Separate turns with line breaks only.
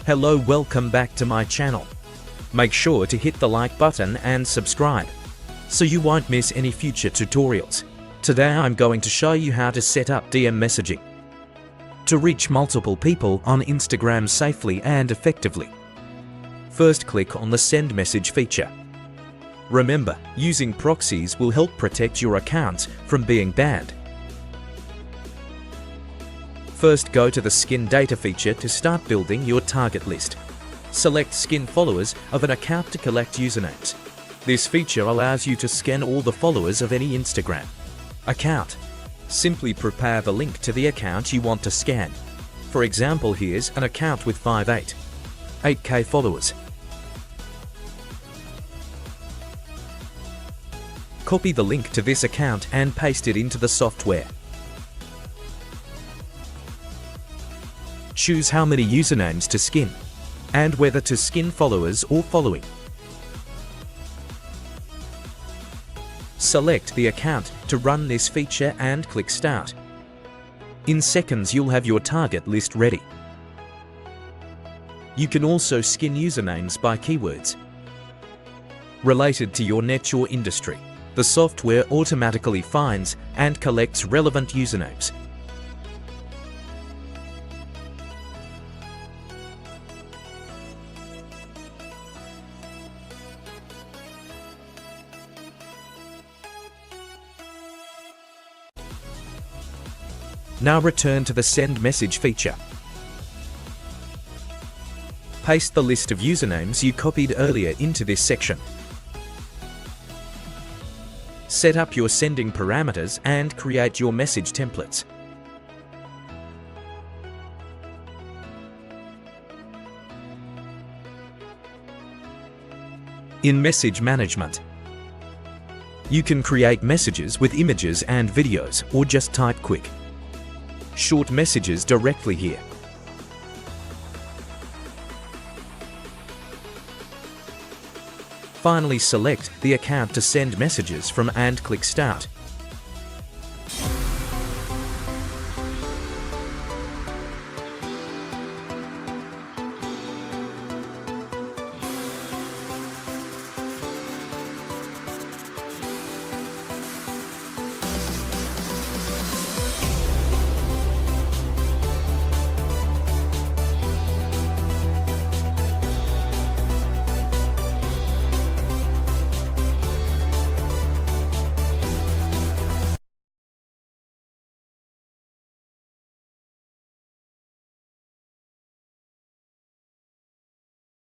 Hello, welcome back to my channel. Make sure to hit the like button and subscribe, so you won't miss any future tutorials. Today I'm going to show you how to set up DM messaging to reach multiple people on Instagram safely and effectively. First, click on the Send Message feature. Remember, using proxies will help protect your accounts from being banned. First, go to the Skin Data feature to start building your target list. Select Skin Followers of an account to collect usernames. This feature allows you to scan all the followers of any Instagram account. Simply prepare the link to the account you want to scan. For example, here's an account with 8K followers. Copy the link to this account and paste it into the software. Choose how many usernames to skin, and whether to skin followers or following. Select the account to run this feature and click Start. In seconds you'll have your target list ready. You can also skin usernames by keywords related to your niche or industry. The software automatically finds and collects relevant usernames. Now return to the Send Message feature. Paste the list of usernames you copied earlier into this section. Set up your sending parameters and create your message templates. In Message Management, you can create messages with images and videos, or just type quick, short messages directly here. Finally, select the account to send messages from and click Start.